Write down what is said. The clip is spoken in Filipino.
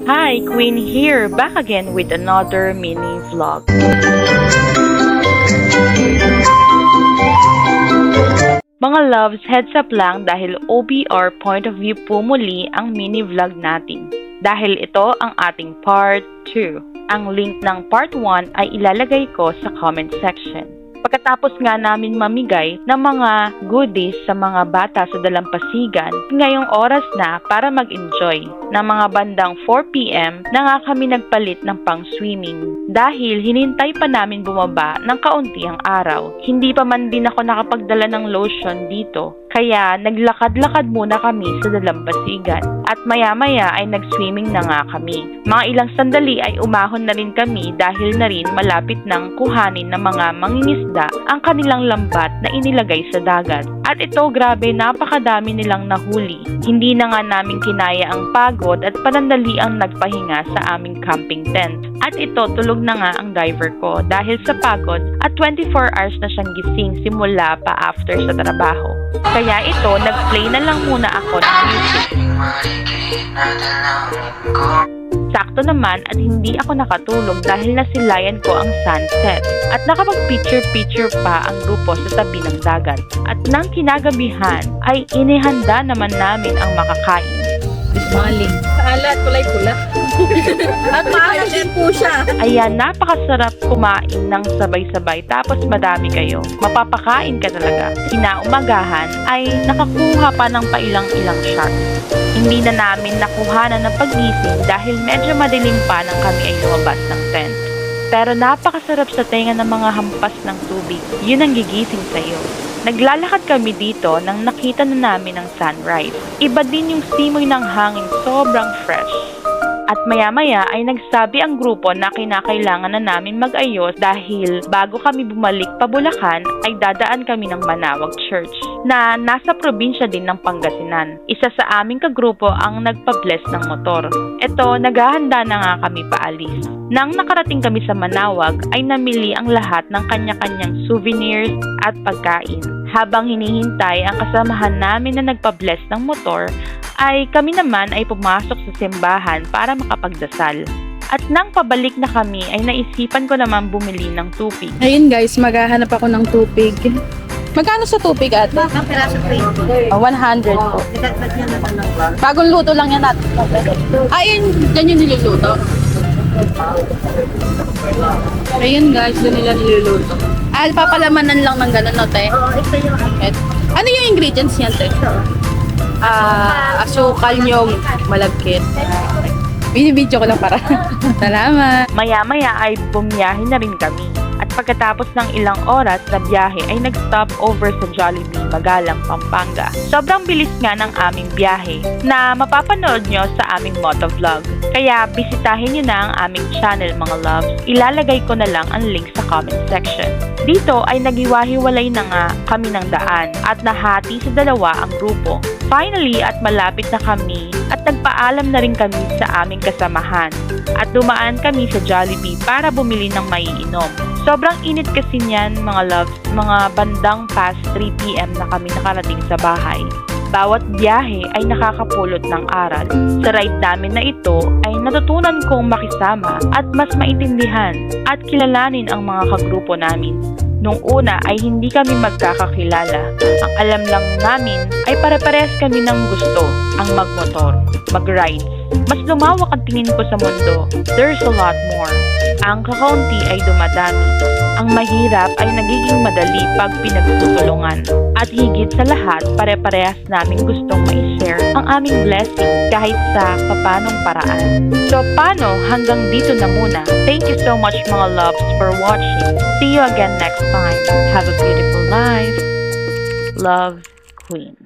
Hi, Queen here, back again with another mini vlog. Mga loves, heads up lang dahil OBR point of view po muli ang mini vlog natin. Dahil ito ang ating part 2. Ang link ng part 1 ay ilalagay ko sa comment section. Pagkatapos nga namin mamigay ng mga goodies sa mga bata sa dalampasigan, ngayong oras na para mag-enjoy. Na mga bandang 4 PM na nga kami nagpalit ng pang-swimming. Dahil hinintay pa namin bumaba ng kaunti ang araw. Hindi pa man din ako nakapagdala ng lotion dito. Kaya naglakad-lakad muna kami sa dalampasigan. At maya-maya ay nag-swimming na nga kami. Mga ilang sandali ay umahon na rin kami dahil na rin malapit ng kuhanin ng mga mangingisda ang kanilang lambat na inilagay sa dagat. At ito, grabe, napakadami nilang nahuli. Hindi na nga namin kinaya ang pagod at panandali ang nagpahinga sa aming camping tent. At ito, tulog na nga ang diver ko dahil sa pagod at 24 hours na siyang gising simula pa after sa trabaho. Kaya ito, nag-play na lang muna ako ng music. Sakto naman at hindi ako nakatulog dahil nasilayan ko ang sunset at nakapag-picture-picture pa ang grupo sa tabi ng dagat. At nang kinagabihan ay inihanda naman namin ang makakain. Maling. Alat, kulay pula. At maalat din po siya. Ayan, napakasarap kumain ng sabay-sabay tapos madami kayo. Mapapakain ka talaga. Kinaumagahan ay nakakuha pa ng pailang-ilang shots. Hindi na namin nakuhanan ng paggising dahil medyo madilim pa nang kami ay lumabas ng tent. Pero napakasarap sa tenga ng mga hampas ng tubig. Yun ang gigising sa'yo. Naglalakad kami dito nang nakita na namin ang sunrise. Iba din yung simoy ng hangin, sobrang fresh. At maya-maya ay nagsabi ang grupo na kinakailangan na namin mag-ayos dahil bago kami bumalik pa Bulacan ay dadaan kami ng Manawag Church na nasa probinsya din ng Pangasinan. Isa sa aming kagrupo ang nagpa-bless ng motor. Ito, naghahanda na nga kami paalis. Nang nakarating kami sa Manawag ay namili ang lahat ng kanya-kanyang souvenirs at pagkain. Habang hinihintay ang kasamahan namin na nagpa-bless ng motor, ay kami naman ay pumasok sa simbahan para makapagdasal. At nang pabalik na kami ay naisipan ko naman bumili ng tubig. Ayun guys, maghahanap ako ng tubig. Magkano sa tubig ate? Ang piraso 20. 100 po. Itatag niya naman ng Bagong luto lang yan natin. Ayun, dyan yung niluluto. Ayun guys, dyan nila niluluto. Papalamanan lang ng gano'n, no, te? Oo, ito yung Ano yung ingredients niyan, te? Asukal yung malagkit. Binibidyo ko lang para. Salamat. Maya-maya ay bumiyahe na rin kami. At pagkatapos ng ilang oras na biyahe ay nag-stop over sa Jollibee, Magalang, Pampanga. Sobrang bilis nga ng aming biyahe na mapapanood nyo sa aming motovlog. Kaya bisitahin nyo na ang aming channel mga loves. Ilalagay ko na lang ang link sa comment section. Dito ay nagiwahiwalay na nga kami ng daan at nahati sa dalawa ang grupo. Finally at malapit na kami at nagpaalam na rin kami sa aming kasamahan at dumaan kami sa Jollibee para bumili ng maiinom. Sobrang init kasi niyan mga loves, mga bandang past 3 PM na kami nakarating sa bahay. Bawat biyahe ay nakakapulot ng aral. Sa ride namin na ito ay natutunan kong makisama at mas maintindihan at kilalanin ang mga kagrupo namin. Nung una ay hindi kami magkakakilala. Ang alam lang namin ay pare-parehas kami ng gusto, ang magmotor, mag-rides. Mas lumawak ang tingin ko sa mundo. There's a lot more. Ang kakaunti ay dumadami. Ang mahirap ay nagiging madali pag pinagtutulungan. At higit sa lahat, pare-parehas namin gustong ma-share ang aming blessing kahit sa papanong paraan. So paano, hanggang dito na muna. Thank you so much mga loves for watching. See you again next time. Have a beautiful life. Love, Queen.